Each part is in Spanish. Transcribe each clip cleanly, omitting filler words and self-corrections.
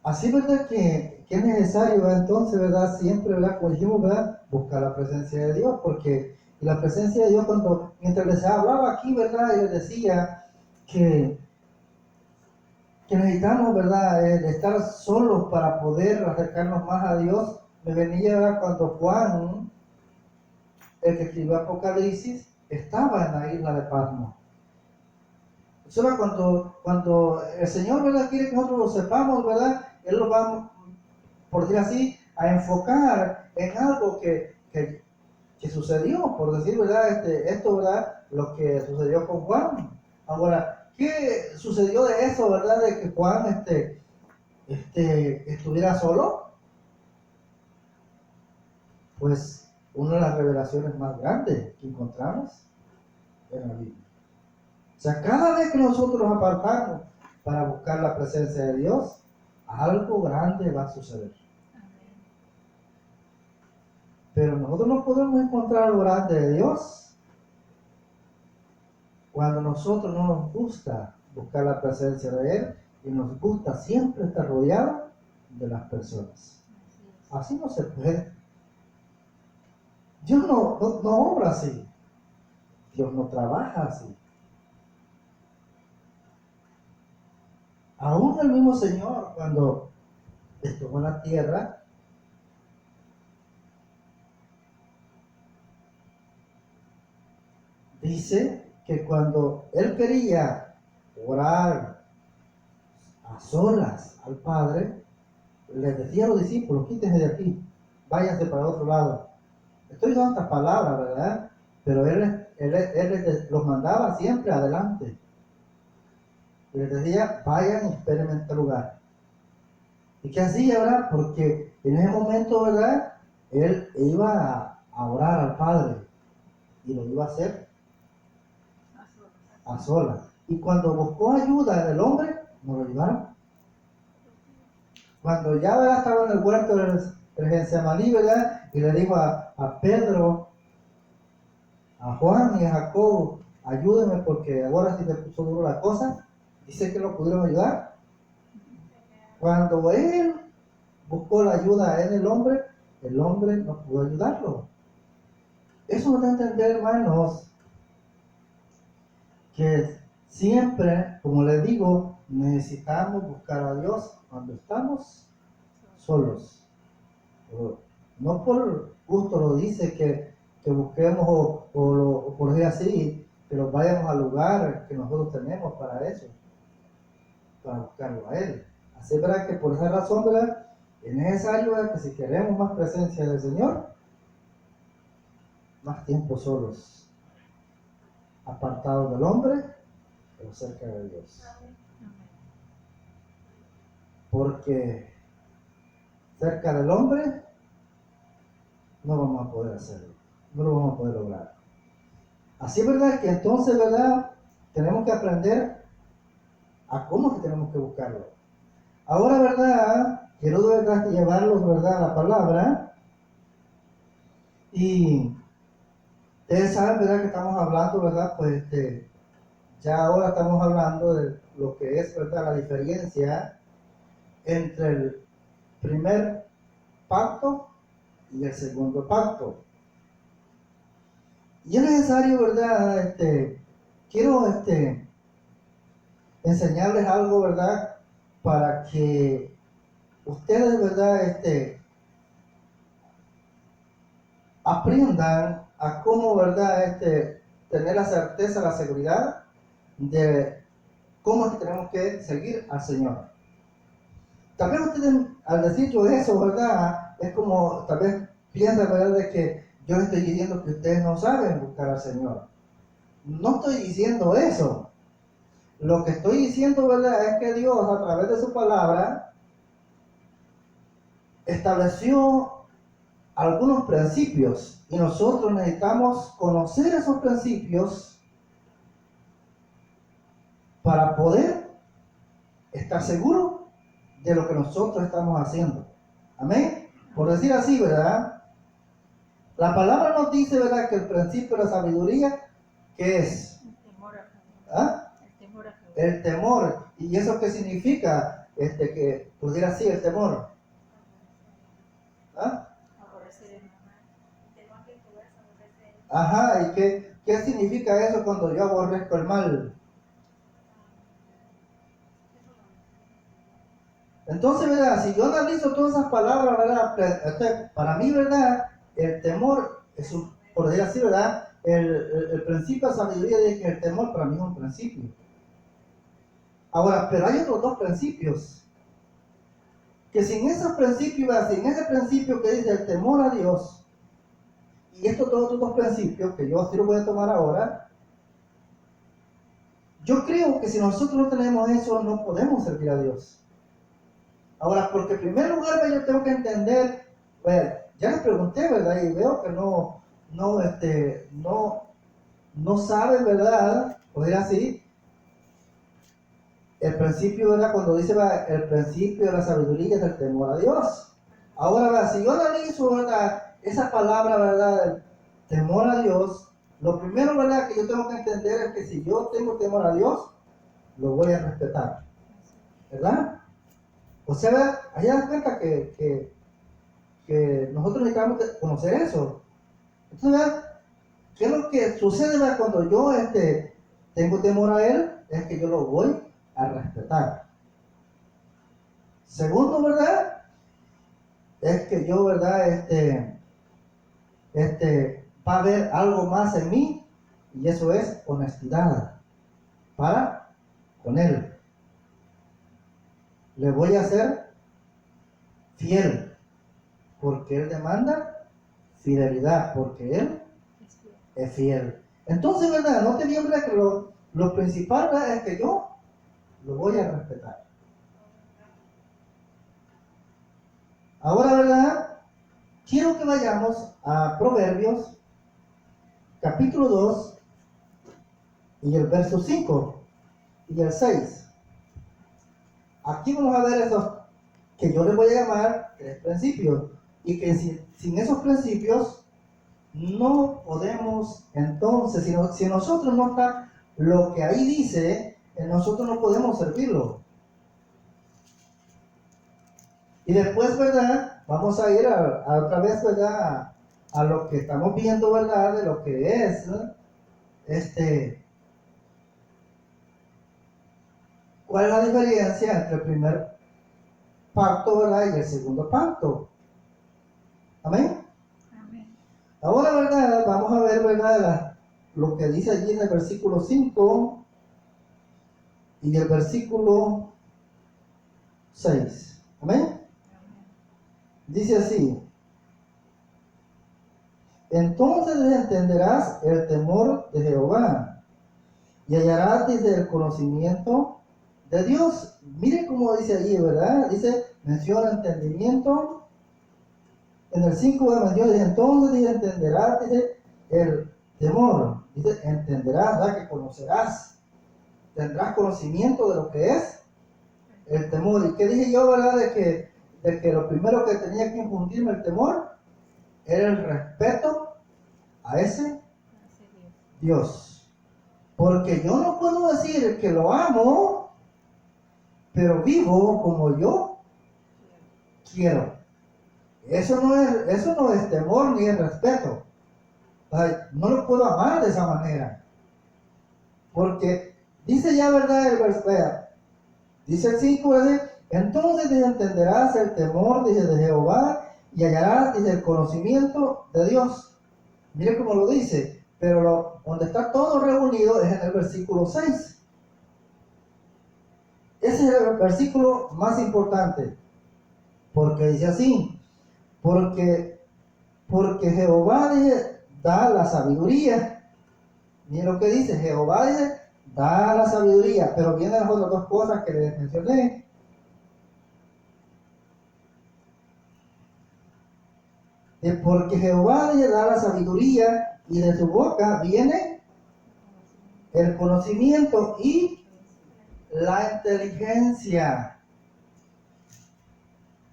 Así, ¿verdad? Que es necesario, ¿verdad? Entonces, ¿verdad? Siempre, ¿verdad? Como dijimos, ¿verdad? Buscar la presencia de Dios, porque y la presencia de Dios mientras les hablaba aquí, ¿verdad? Y les decía que, que necesitamos, ¿verdad? De estar solos para poder acercarnos más a Dios. Me venía, ¿verdad? Cuando Juan, el que escribió Apocalipsis, estaba en la isla de Patmos. Eso era cuando el Señor, ¿verdad? Quiere que nosotros lo sepamos, ¿verdad? Él lo va, por decir así, a enfocar en algo que sucedió, por decir, ¿verdad? Esto, ¿verdad? Lo que sucedió con Juan. Ahora, ¿qué sucedió de eso, ¿verdad? De que Juan estuviera solo. Pues una de las revelaciones más grandes que encontramos en la Biblia. O sea, cada vez que nosotros nos apartamos para buscar la presencia de Dios, algo grande va a suceder. Pero nosotros no podemos encontrar algo grande de Dios cuando nosotros no nos gusta buscar la presencia de Él y nos gusta siempre estar rodeados de las personas. Así no se puede. Dios no obra así. Dios no trabaja así. Aún el mismo Señor, cuando estuvo en la tierra, dice que cuando Él quería orar a solas al Padre, les decía a los discípulos: quítense de aquí, váyanse para otro lado. Estoy usando estas palabras, ¿verdad? Pero Él los mandaba siempre adelante. Y les decía: vayan y esperen en este lugar. ¿Y qué hacía, verdad? Porque en ese momento, ¿verdad? Él iba a orar al Padre y lo iba a hacer a solas. Y cuando buscó ayuda del hombre, no lo ayudaron. Cuando ya, ¿verdad? Estaba en el huerto del Getsemaní, ¿verdad? Y le dijo a Pedro, a Juan y a Jacob: ayúdenme porque ahora sí me puso duro la cosa. Dice que lo pudieron ayudar. Cuando él buscó la ayuda en el hombre no pudo ayudarlo. Eso nos da a entender, hermanos, que siempre, como les digo, necesitamos buscar a Dios cuando estamos solos. No por gusto lo dice que busquemos o por decir así, pero vayamos al lugar que nosotros tenemos para eso, para buscarlo a Él. Así es, verdad, que por esa razón, ¿verdad? Es necesario, ¿verdad?, que si queremos más presencia del Señor, más tiempo solos, apartados del hombre, pero cerca de Dios. Porque cerca del hombre no vamos a poder hacerlo, no lo vamos a poder lograr. Así es, verdad, que entonces, ¿verdad?, tenemos que aprender a cómo es que tenemos que buscarlo. Ahora, ¿verdad?, quiero de verdad llevarlos, ¿verdad?, a la palabra. Y ustedes saben, ¿verdad?, que estamos hablando, ¿verdad?, pues ya ahora estamos hablando de lo que es, ¿verdad?, la diferencia entre el primer pacto y el segundo pacto. Y es necesario, ¿verdad?, quiero enseñarles algo, ¿verdad?, para que ustedes, ¿verdad?, aprendan a cómo, ¿verdad?, tener la certeza, la seguridad de cómo es que tenemos que seguir al Señor. Tal vez ustedes, al decir yo eso, ¿verdad?, es como, tal vez piensan, ¿verdad?, de que yo estoy diciendo que ustedes no saben buscar al Señor. No estoy diciendo eso. Lo que estoy diciendo, ¿verdad?, es que Dios, a través de su palabra, estableció algunos principios y nosotros necesitamos conocer esos principios para poder estar seguros de lo que nosotros estamos haciendo. Amén. Por decir así, ¿verdad? La palabra nos dice, ¿verdad?, que el principio de la sabiduría, ¿qué es? El temor a Jehová. ¿Ah? El temor a Jehová. El temor. ¿Y eso qué significa? Que pudiera así el temor. ¿Ah? Ajá, ¿y qué significa eso cuando yo aborrezco el mal? Entonces, ¿verdad? Si yo analizo todas esas palabras, ¿verdad? Para mí, ¿verdad? El temor es un, por decir así, ¿verdad? El principio de sabiduría dice que el temor para mí es un principio. Ahora, pero hay otros dos principios. Que sin esos principios, ¿verdad? Sin ese principio que dice el temor a Dios, y estos otros dos principios que yo sí lo voy a tomar ahora, yo creo que si nosotros no tenemos eso, no podemos servir a Dios. Ahora, porque en primer lugar yo tengo que entender, bueno, ya les pregunté, ¿verdad? Y veo que no saben, ¿verdad? Poder así. El principio, ¿verdad? Cuando dice, ¿verdad? El principio de la sabiduría es el temor a Dios. Ahora, ¿verdad? Si yo analizo, ¿verdad? Esa palabra, ¿verdad? El temor a Dios, lo primero, ¿verdad? Que yo tengo que entender es que si yo tengo temor a Dios, lo voy a respetar, ¿verdad? O sea, ¿verdad? Ahí dan cuenta que nosotros necesitamos conocer eso. Entonces, ¿verdad? ¿Qué es lo que sucede, ¿verdad? Cuando yo tengo temor a Él? Es que yo lo voy a respetar. Segundo, ¿verdad? Es que yo, ¿verdad? Va a haber algo más en mí, y eso es honestidad para con Él. Le voy a ser fiel, porque Él demanda fidelidad, porque Él es fiel. Entonces, ¿verdad? No te digas que lo principal, ¿verdad? Es que yo lo voy a respetar. Ahora, ¿verdad? Quiero que vayamos a Proverbios, capítulo 2, y el verso 5 y el 6. Aquí vamos a ver esos que yo les voy a llamar 3 principios, y que sin esos principios no podemos, entonces, si nosotros no está lo que ahí dice, nosotros no podemos servirlo. Y después, ¿verdad? Vamos a ir a otra vez, ¿verdad? A lo que estamos viendo, ¿verdad? De lo que es, ¿no? ¿Cuál es la diferencia entre el primer pacto, ¿verdad? Y el segundo pacto? ¿Amén? Amén. Ahora, ¿verdad? Vamos a ver, ¿verdad? Lo que dice allí en el versículo 5 y el versículo 6. ¿Amén? Dice así: entonces entenderás el temor de Jehová y hallarás desde el conocimiento de Dios. Mire cómo dice allí, ¿verdad? Dice, menciona entendimiento. En el 5 menciona, dice, entonces entenderás, dice, el temor. Dice, entenderás, ¿verdad? Que conocerás. Tendrás conocimiento de lo que es el temor. ¿Y qué dije yo, verdad? De que lo primero que tenía que infundirme el temor era el respeto a ese Dios. Porque yo no puedo decir que lo amo, pero vivo como yo quiero. Eso no es temor ni es respeto. No lo puedo amar de esa manera. Porque dice ya, ¿verdad? El verso, dice el 5, entonces entenderás el temor, dice, de Jehová, y hallarás, dice, el conocimiento de Dios. Mire cómo lo dice, pero donde está todo reunido es en el versículo 6. Ese es el versículo más importante, porque dice así, porque Jehová, dice, da la sabiduría. Mire lo que dice, Jehová, dice, da la sabiduría, pero vienen las otras dos cosas que les mencioné. Porque Jehová le da la sabiduría y de su boca viene el conocimiento y la inteligencia.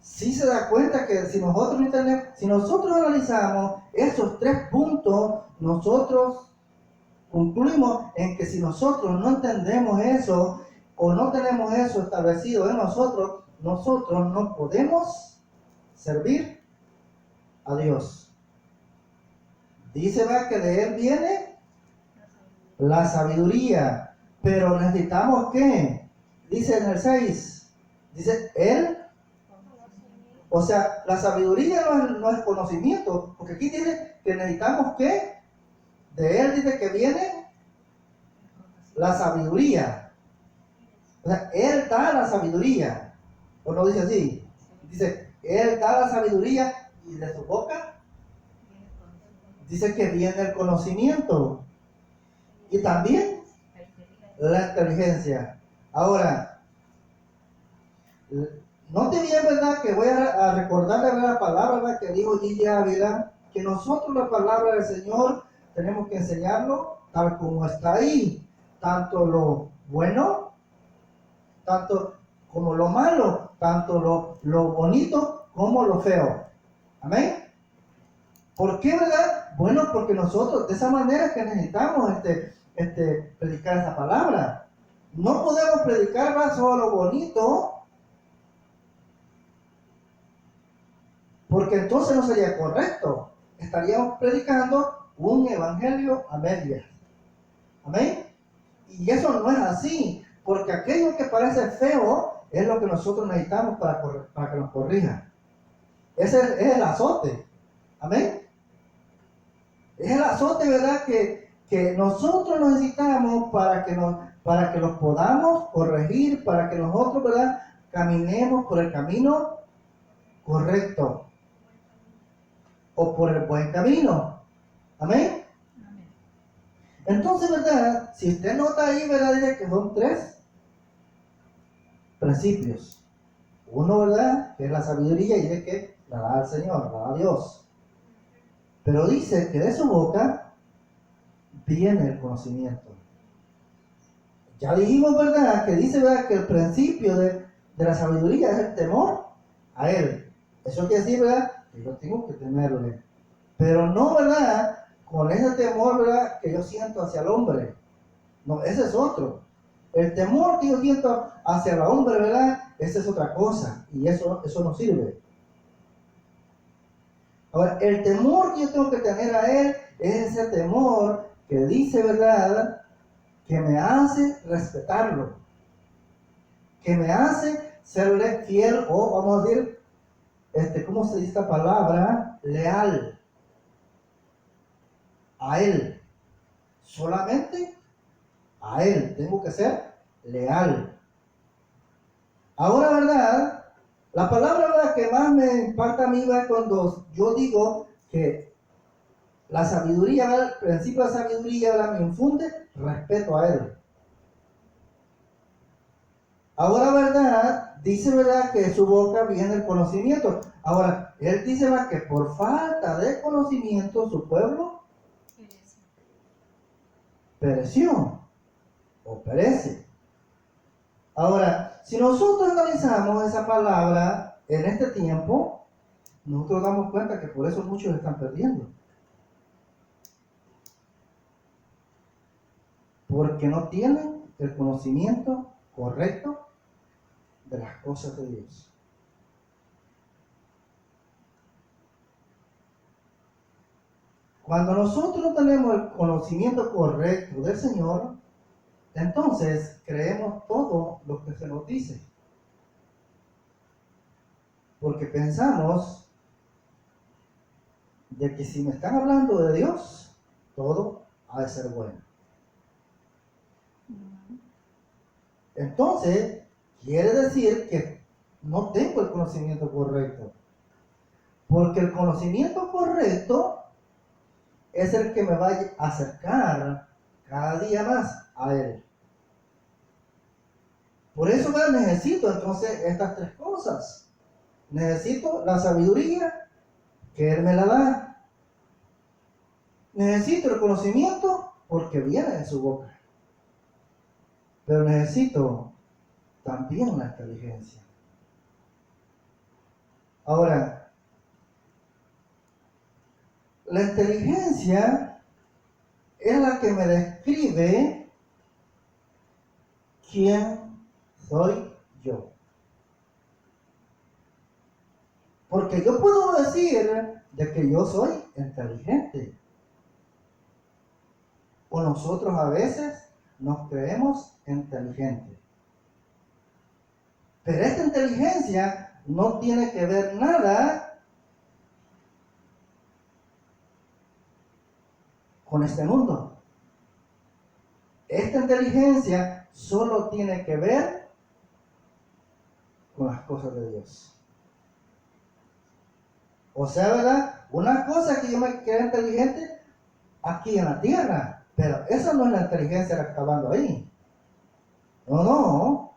Si se da cuenta que si nosotros analizamos esos 3 puntos, nosotros concluimos en que si nosotros no entendemos eso, o no tenemos eso establecido en nosotros, nosotros no podemos servir a Dios. Dice, ¿verdad?, que de Él viene la sabiduría, pero necesitamos ¿qué? Dice en el 6, dice Él, o sea, la sabiduría no es conocimiento, porque aquí dice que necesitamos ¿qué? De Él dice que viene la sabiduría. O sea, Él da la sabiduría. ¿O no dice así? Dice, Él da la sabiduría y de su boca dice que viene el conocimiento. Y también la inteligencia. Ahora, note bien, ¿verdad?, que voy a recordarle la palabra, ¿verdad?, que dijo Gigi Ávila, que nosotros la palabra del Señor tenemos que enseñarlo tal como está ahí. Tanto lo bueno, tanto como lo malo, tanto lo bonito como lo feo. Amén. ¿Por qué, verdad? Bueno, porque nosotros de esa manera que necesitamos predicar esa palabra. No podemos predicar más solo lo bonito, porque entonces no sería correcto. Estaríamos predicando un evangelio a medias. Amén. Y eso no es así, porque aquello que parece feo es lo que nosotros necesitamos para que nos corrija. Ese es el azote. Amén. Es el azote, ¿verdad?, que nosotros necesitamos para que los podamos corregir, para que nosotros, ¿verdad?, caminemos por el camino correcto o por el buen camino. Amén. Entonces, ¿verdad?, si usted nota ahí, ¿verdad?, dice que son 3 principios. Uno, ¿verdad?, que es la sabiduría, y dice que la da el Señor, la da Dios. Pero dice que de su boca viene el conocimiento. Ya dijimos, ¿verdad?, que dice, ¿verdad?, que el principio de la sabiduría es el temor a Él. Eso quiere decir, ¿verdad?, que yo tengo que temerle. Pero no, ¿verdad?, con ese temor, ¿verdad?, que yo siento hacia el hombre. No, ese es otro. El temor que yo siento hacia el hombre, ¿verdad?, esa es otra cosa. Y eso no sirve. Ahora, el temor que yo tengo que tener a Él es ese temor que dice, ¿verdad?, que me hace respetarlo, que me hace serle fiel, o vamos a decir, ¿cómo se dice esta palabra? Leal a Él. Solamente a Él tengo que ser leal. Ahora, ¿verdad?, la palabra, ¿verdad?, que más me impacta a mí, ¿verdad?, cuando yo digo que la sabiduría, ¿verdad?, el principio de la sabiduría, ¿verdad?, me infunde respeto a Él. Ahora, ¿verdad?, dice, ¿verdad?, que de su boca viene el conocimiento. Ahora, Él dice, ¿verdad?, que por falta de conocimiento su pueblo pereció o perece. Ahora, si nosotros analizamos esa palabra en este tiempo, nosotros damos cuenta que por eso muchos están perdiendo. Porque no tienen el conocimiento correcto de las cosas de Dios. Cuando nosotros no tenemos el conocimiento correcto del Señor, entonces creemos todo lo que se nos dice. Porque pensamos de que si me están hablando de Dios, todo ha de ser bueno. Entonces, quiere decir que no tengo el conocimiento correcto. Porque el conocimiento correcto es el que me va a acercar cada día más a Él. Por eso necesito entonces estas 3 cosas. Necesito la sabiduría, que Él me la da. Necesito el conocimiento, porque viene de su boca. Pero necesito también la inteligencia. Ahora, la inteligencia es la que me describe quién soy yo. Porque yo puedo decir de que yo soy inteligente. O nosotros a veces nos creemos inteligentes. Pero esta inteligencia no tiene que ver nada con este mundo. Esta inteligencia solo tiene que ver con las cosas de Dios. O sea, ¿verdad? Una cosa es que yo me crea inteligente aquí en la tierra, pero esa no es la inteligencia la que está hablando ahí. No, no.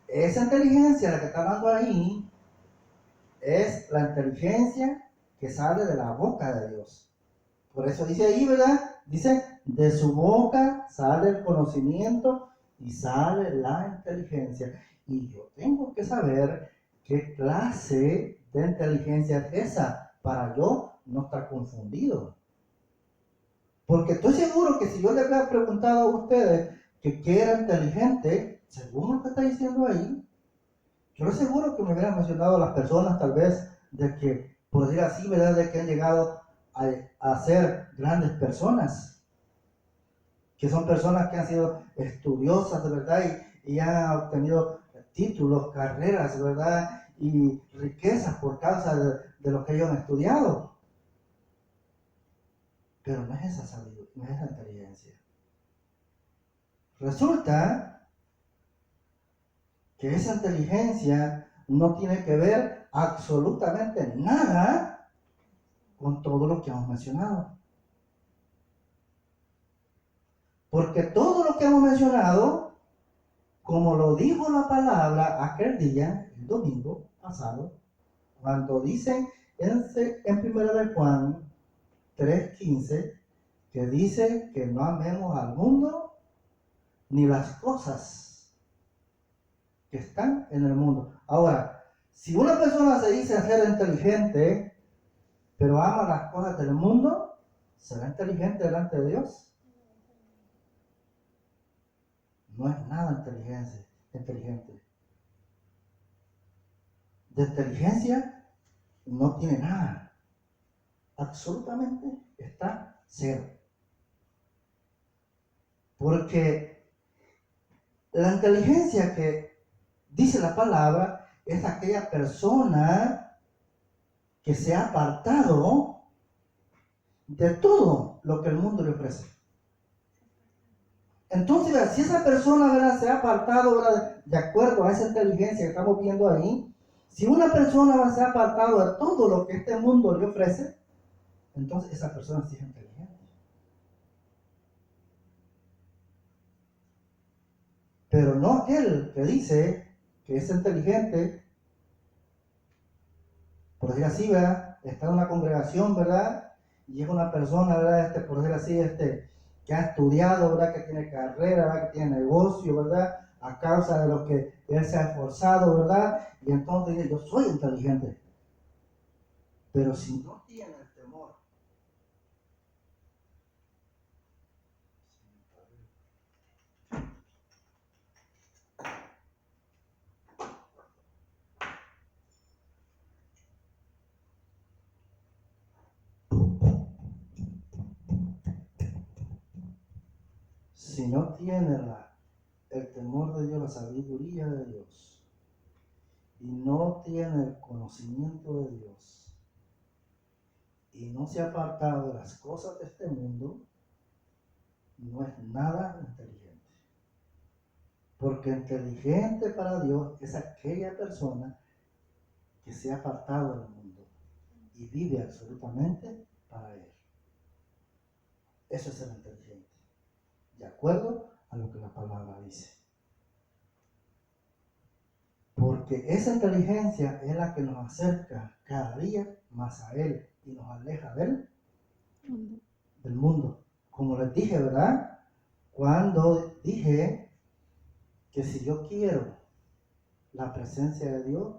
Esa inteligencia la que está hablando ahí es la inteligencia que sale de la boca de Dios. Por eso dice ahí, ¿verdad? Dice, de su boca sale el conocimiento y sale la inteligencia. Y yo tengo que saber qué clase de inteligencia es esa para yo no estar confundido. Porque estoy seguro que si yo le hubiera preguntado a ustedes que qué era inteligente, según lo que está diciendo ahí, yo les aseguro que me hubieran mencionado las personas tal vez de que, por decir así, ¿verdad? De que han llegado a ser grandes personas, que son personas que han sido estudiosas de verdad y han obtenido títulos, carreras, ¿verdad? Y riquezas por causa de lo que ellos han estudiado. Pero no es esa sabiduría, no es esa inteligencia. Resulta que esa inteligencia no tiene que ver absolutamente nada con todo lo que hemos mencionado. Porque todo lo que hemos mencionado, como lo dijo la palabra aquel día, el domingo pasado, cuando dicen en 1 de Juan 3:15, que dice que no amemos al mundo ni las cosas que están en el mundo. Ahora, si una persona se dice ser inteligente, pero ama las cosas del mundo, ¿será inteligente delante de Dios? No es nada inteligente. De inteligencia no tiene nada. Absolutamente está cero. Porque la inteligencia que dice la palabra es aquella persona que se ha apartado de todo lo que el mundo le ofrece. Entonces, si esa persona, ¿verdad?, se ha apartado, ¿verdad?, de acuerdo a esa inteligencia que estamos viendo ahí, si una persona se ha apartado de todo lo que este mundo le ofrece, entonces esa persona sí es inteligente. Pero no aquel que dice que es inteligente, por decir así, ¿verdad?, está en una congregación, ¿verdad?, y es una persona, ¿verdad?, por decir así, que ha estudiado, ¿verdad?, que tiene carrera, ¿verdad?, que tiene negocio, ¿verdad?, a causa de lo que él se ha esforzado, ¿verdad?, y entonces dice, yo soy inteligente. Pero si no tiene el temor, si no tiene el temor de Dios, la sabiduría de Dios, y no tiene el conocimiento de Dios, y no se ha apartado de las cosas de este mundo, no es nada inteligente. Porque inteligente para Dios es aquella persona que se ha apartado del mundo y vive absolutamente para Él. Eso es ser inteligente, de acuerdo a lo que la palabra dice. Porque esa inteligencia es la que nos acerca cada día más a Él y nos aleja del mundo. Como les dije, ¿verdad? Cuando dije que si yo quiero la presencia de Dios,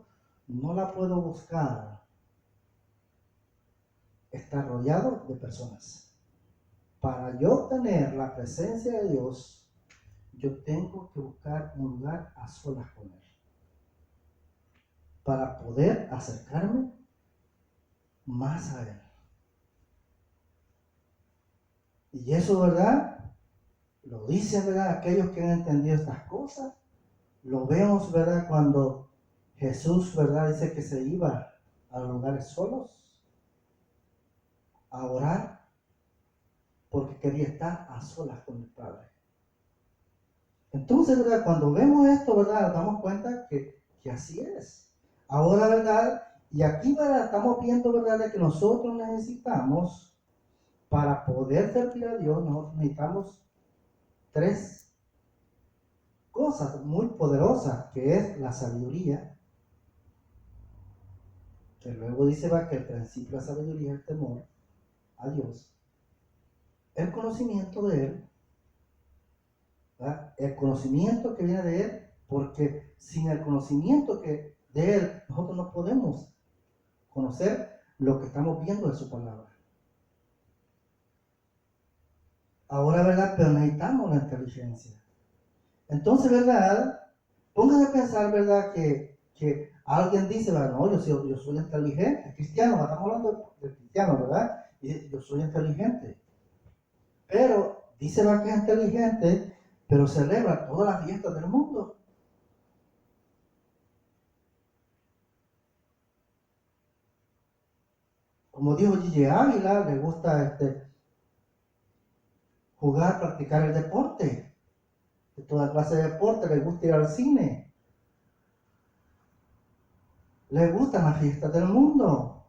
no la puedo buscar estar rodeado de personas. Para yo tener la presencia de Dios, yo tengo que buscar un lugar a solas con Él para poder acercarme más a Él. Y eso, ¿verdad? Lo dicen, ¿verdad? Aquellos que han entendido estas cosas. Lo vemos, ¿verdad? Cuando Jesús, ¿verdad? Dice que se iba a los lugares solos a orar porque quería estar a solas con el Padre. Entonces, ¿verdad? Cuando vemos esto, ¿verdad? Nos damos cuenta que así es. Ahora, ¿verdad? Y aquí, ¿verdad? Estamos viendo, ¿verdad? De que nosotros necesitamos, para poder servir a Dios, nosotros necesitamos 3 cosas muy poderosas, que es la sabiduría, que luego dice, va, que el principio de la sabiduría es el temor a Dios, el conocimiento de Él, ¿verdad? El conocimiento que viene de Él, porque sin el conocimiento de Él, nosotros no podemos conocer lo que estamos viendo de su palabra. Ahora, ¿verdad? Pero necesitamos la inteligencia. Entonces, ¿verdad? Pónganse a pensar, ¿verdad? Que alguien dice, ¿verdad? No, yo soy inteligente, cristiano, estamos hablando de cristiano, ¿verdad? Y yo soy inteligente. Pero dice, ¿verdad? Que es inteligente, pero celebra todas las fiestas del mundo. Como dijo Gigi Ávila, le gusta jugar, practicar el deporte, de toda clase de deporte, le gusta ir al cine, le gustan las fiestas del mundo.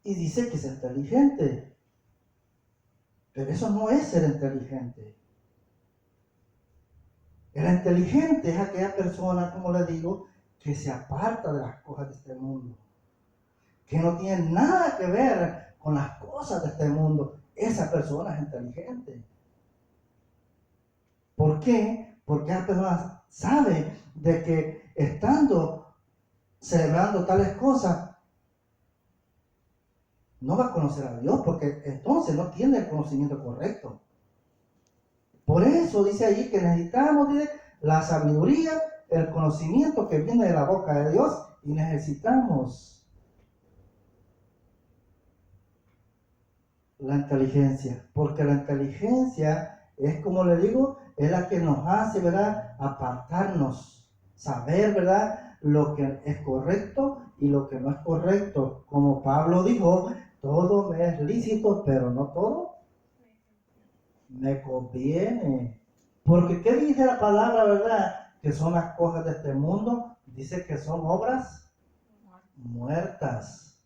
Y dice que es inteligente. Pero eso no es ser inteligente. El inteligente es aquella persona, como le digo, que se aparta de las cosas de este mundo, que no tiene nada que ver con las cosas de este mundo. Esa persona es inteligente. ¿Por qué? Porque esa persona sabe de que estando celebrando tales cosas, no va a conocer a Dios, porque entonces no tiene el conocimiento correcto. Por eso dice ahí que necesitamos la sabiduría, el conocimiento que viene de la boca de Dios, y necesitamos la inteligencia, porque la inteligencia es, como le digo, es la que nos hace, ¿verdad?, apartarnos, saber, ¿verdad?, lo que es correcto y lo que no es correcto. Como Pablo dijo, todo me es lícito, pero no todo me conviene. Porque ¿qué dice la palabra, verdad? Que son las cosas de este mundo. Dice que son obras muertas.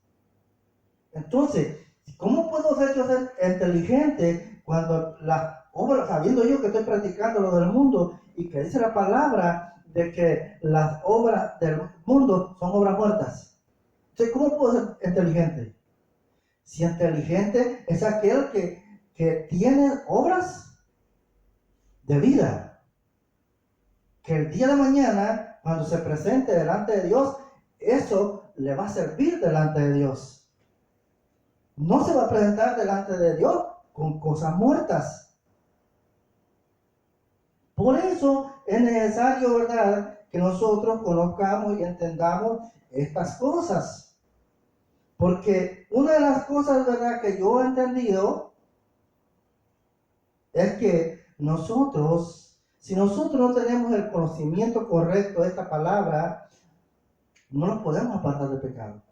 Entonces, ¿cómo puedo ser yo ser inteligente cuando las obras, sabiendo yo que estoy practicando lo del mundo y que dice la palabra de que las obras del mundo son obras muertas? Entonces, ¿cómo puedo ser inteligente? Si inteligente es aquel que tiene obras de vida, que el día de mañana, cuando se presente delante de Dios, eso le va a servir delante de Dios. No se va a presentar delante de Dios con cosas muertas. Por eso es necesario, ¿verdad?, que nosotros conozcamos y entendamos estas cosas. Porque una de las cosas, ¿verdad?, que yo he entendido es que nosotros, si nosotros no tenemos el conocimiento correcto de esta palabra, no nos podemos apartar del pecado.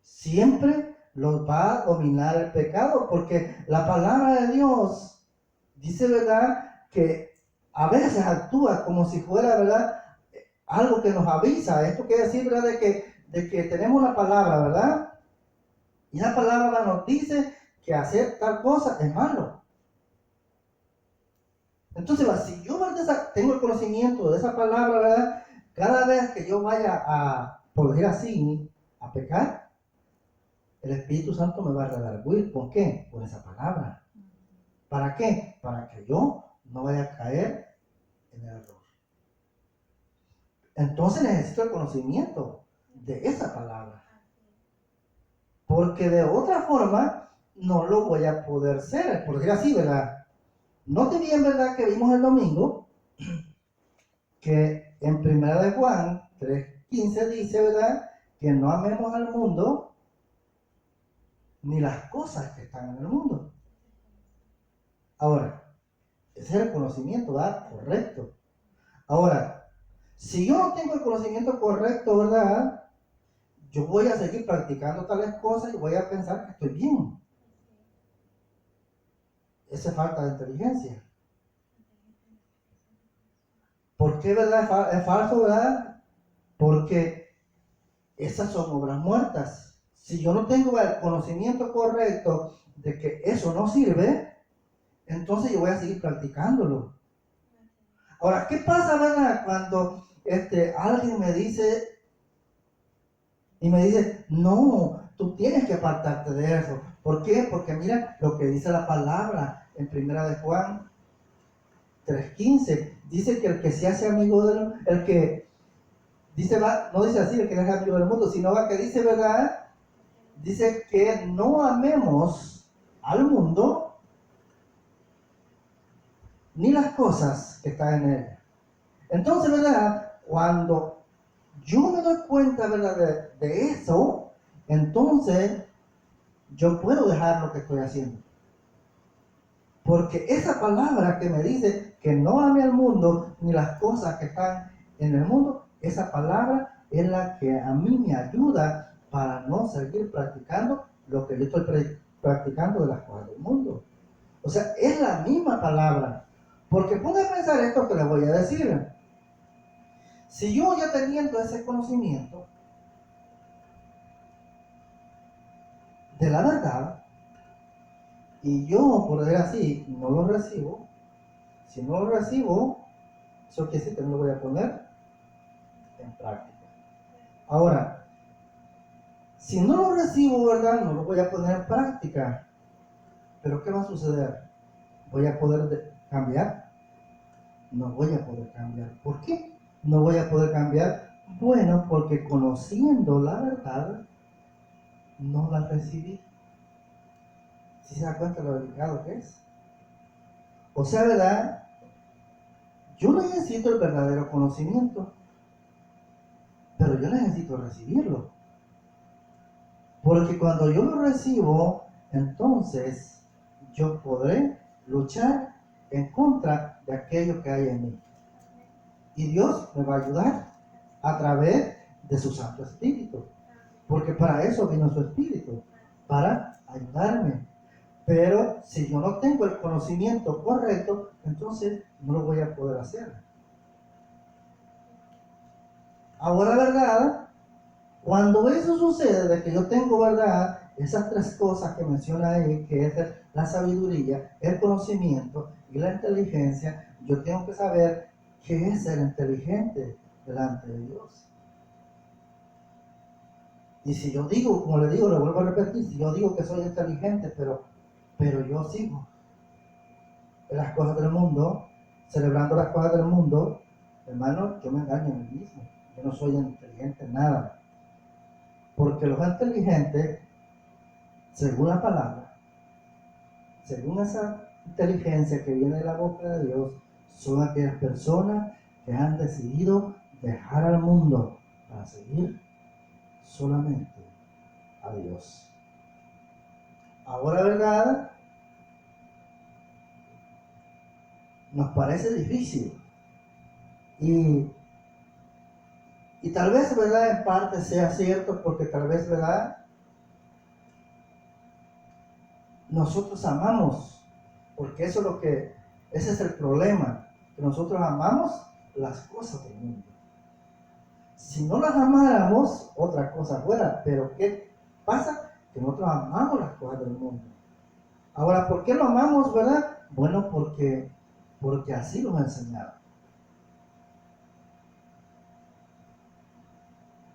Siempre los va a dominar el pecado, porque la palabra de Dios dice, ¿verdad?, que a veces actúa como si fuera, ¿verdad?, algo que nos avisa. Esto quiere decir, ¿verdad?, de que tenemos una palabra, ¿verdad? Y la palabra nos dice que hacer tal cosa es malo. Entonces, si yo tengo el conocimiento de esa palabra, ¿verdad?, cada vez que yo vaya a, por decir así, a pecar, el Espíritu Santo me va a redarguir. ¿Por qué? Por esa palabra. ¿Para qué? Para que yo no vaya a caer en el error. Entonces necesito el conocimiento de esa palabra. Porque de otra forma, no lo voy a poder ser, por decir así, ¿verdad? Note bien, ¿verdad? Que vimos el domingo que en Primera de Juan 3:15 dice, ¿verdad? Que no amemos al mundo ni las cosas que están en el mundo. Ahora, ese es el conocimiento, ¿verdad? Correcto. Ahora, si yo no tengo el conocimiento correcto, ¿verdad? Yo voy a seguir practicando tales cosas y voy a pensar que estoy bien. Esa es falta de inteligencia. ¿Por qué, verdad? Es falso, ¿verdad? Porque esas son obras muertas. Si yo no tengo el conocimiento correcto de que eso no sirve, entonces yo voy a seguir practicándolo. Ahora, ¿qué pasa, verdad? Cuando alguien me dice no, tú tienes que apartarte de eso. ¿Por qué? Porque mira lo que dice la palabra en Primera de Juan 3:15. Dice que el que se hace amigo el que dice, no dice así, el que no es amigo del mundo, sino que dice, ¿verdad? Dice que no amemos al mundo ni las cosas que están en él. Entonces, ¿verdad? Cuando yo me doy cuenta, ¿verdad? De eso, entonces yo puedo dejar lo que estoy haciendo. Porque esa palabra que me dice que no ame al mundo ni las cosas que están en el mundo, esa palabra es la que a mí me ayuda para no seguir practicando lo que yo estoy practicando de las cosas del mundo. O sea, es la misma palabra. Porque ponga a pensar esto que le voy a decir. Si yo ya teniendo ese conocimiento de la verdad, y yo, por decir así, no lo recibo, si no lo recibo, eso quiere decir que no lo voy a poner en práctica. Ahora, si no lo recibo, ¿verdad? No lo voy a poner en práctica. Pero ¿qué va a suceder? ¿Voy a poder cambiar? No voy a poder cambiar. ¿Por qué no voy a poder cambiar? Bueno, porque conociendo la verdad, no la recibí. ¿Sí se da cuenta lo delicado que es? O sea, ¿verdad? Yo necesito el verdadero conocimiento, pero yo necesito recibirlo. Porque cuando yo lo recibo, entonces yo podré luchar en contra de aquello que hay en mí. Y Dios me va a ayudar a través de su Santo Espíritu. Porque para eso vino su Espíritu, para ayudarme. Pero si yo no tengo el conocimiento correcto, entonces no lo voy a poder hacer. Ahora, ¿verdad? Cuando eso sucede, de que yo tengo, ¿verdad? Esas tres cosas que menciona ahí, que es la sabiduría, el conocimiento y la inteligencia, yo tengo que saber qué es ser inteligente delante de Dios. Y si yo digo, como le digo, lo vuelvo a repetir, si yo digo que soy inteligente, pero yo sigo en las cosas del mundo, celebrando las cosas del mundo, hermano, yo me engaño a mí mismo. Yo no soy inteligente en nada. Porque los inteligentes, según la palabra, según esa inteligencia que viene de la boca de Dios, son aquellas personas que han decidido dejar al mundo para seguir solamente a Dios. Ahora, ¿verdad? Nos parece difícil. Y tal vez, ¿verdad? En parte sea cierto, porque tal vez, ¿verdad? Nosotros amamos, porque eso es ese es el problema, que nosotros amamos las cosas del mundo. Si no las amáramos, otra cosa fuera, pero ¿qué pasa? Que nosotros amamos las cosas del mundo. Ahora, ¿por qué lo amamos, verdad? Bueno, porque así nos enseñaron.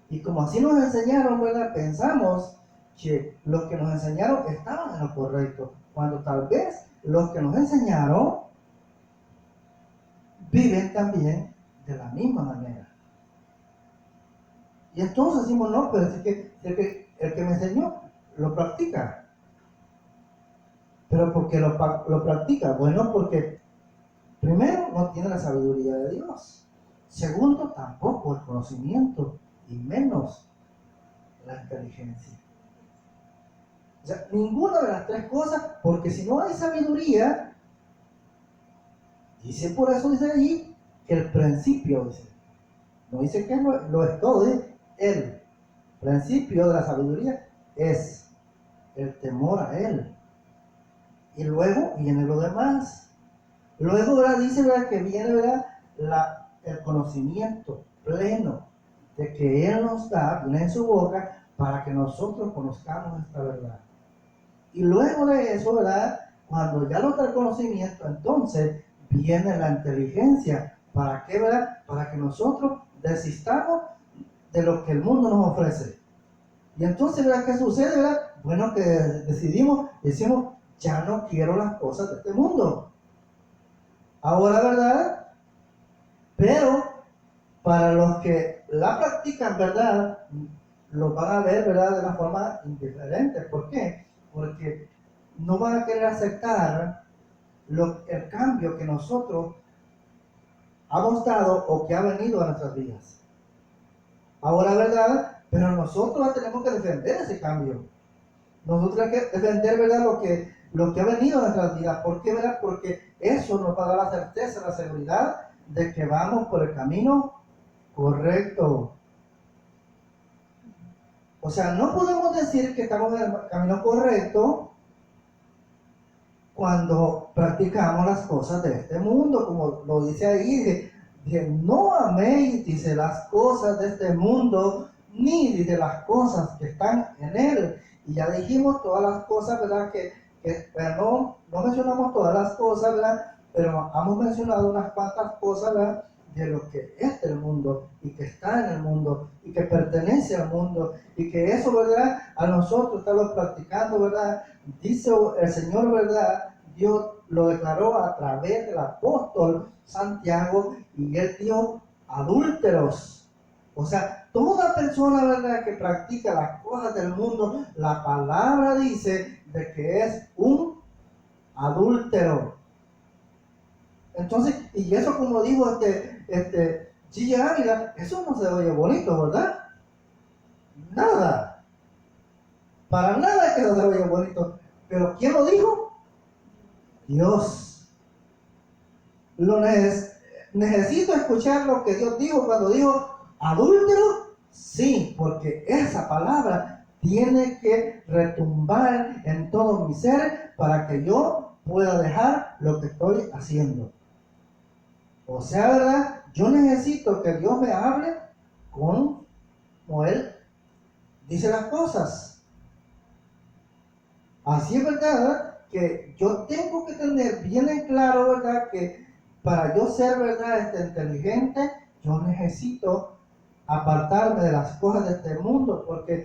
Y como así nos enseñaron, ¿verdad? Pensamos que los que nos enseñaron estaban en lo correcto, cuando tal vez los que nos enseñaron viven también de la misma manera. Y entonces decimos, no, pero es que el que me enseñó lo practica. Pero ¿por qué lo practica? Bueno, porque primero no tiene la sabiduría de Dios. Segundo, tampoco el conocimiento y menos la inteligencia. O sea, ninguna de las tres cosas, porque si no hay sabiduría, dice por eso, dice allí, que el principio, dice, no dice que lo es todo, dice, el principio de la sabiduría es el temor a Él. Y luego viene lo demás. Luego, ¿verdad? Dice, ¿verdad?, que viene, ¿verdad?, el conocimiento pleno de que Él nos da, viene en su boca, para que nosotros conozcamos esta verdad. Y luego de eso, ¿verdad?, cuando ya lo da el conocimiento, entonces viene la inteligencia. ¿Para qué, verdad? Para que nosotros desistamos de lo que el mundo nos ofrece. Y entonces, ¿verdad?, ¿qué sucede, verdad? Bueno, que decimos, ya no quiero las cosas de este mundo. Ahora, ¿verdad? Pero para los que la practican, ¿verdad?, lo van a ver, ¿verdad?, de una forma indiferente. ¿Por qué? Porque no van a querer aceptar el cambio que nosotros hemos dado o que ha venido a nuestras vidas. Ahora, ¿verdad? Pero nosotros tenemos que defender ese cambio. Nosotros tenemos que defender, ¿verdad?, lo que ha venido a nuestras vidas. ¿Por qué, verdad? Porque eso nos va a dar la certeza, la seguridad de que vamos por el camino correcto. O sea, no podemos decir que estamos en el camino correcto cuando practicamos las cosas de este mundo, como lo dice ahí, de no améis, dice, las cosas de este mundo, ni dice las cosas que están en él. Y ya dijimos todas las cosas, ¿verdad? No mencionamos todas las cosas, ¿verdad? Pero hemos mencionado unas cuantas cosas, ¿verdad?, de lo que es del mundo y que está en el mundo y que pertenece al mundo y que eso, ¿verdad?, a nosotros estamos practicando, ¿verdad? Dice el Señor, ¿verdad? Dios lo declaró a través del apóstol Santiago, y él dijo adúlteros. O sea, toda persona, ¿verdad?, que practica las cosas del mundo, la palabra dice de que es un adúltero. Entonces, y eso, como dijo Gigi Ávila, eso no se oye bonito, ¿verdad? Nada. Para nada es que no se oye bonito. Pero ¿quién lo dijo? Dios. Necesito escuchar lo que Dios dijo cuando dijo adúltero. Sí, porque esa palabra tiene que retumbar en todo mi ser para que yo pueda dejar lo que estoy haciendo. O sea, ¿verdad? Yo necesito que Dios me hable como Él dice las cosas. Así es, ¿verdad?, que yo tengo que tener bien en claro, ¿verdad?, que para yo ser, ¿verdad?, inteligente, yo necesito apartarme de las cosas de este mundo, porque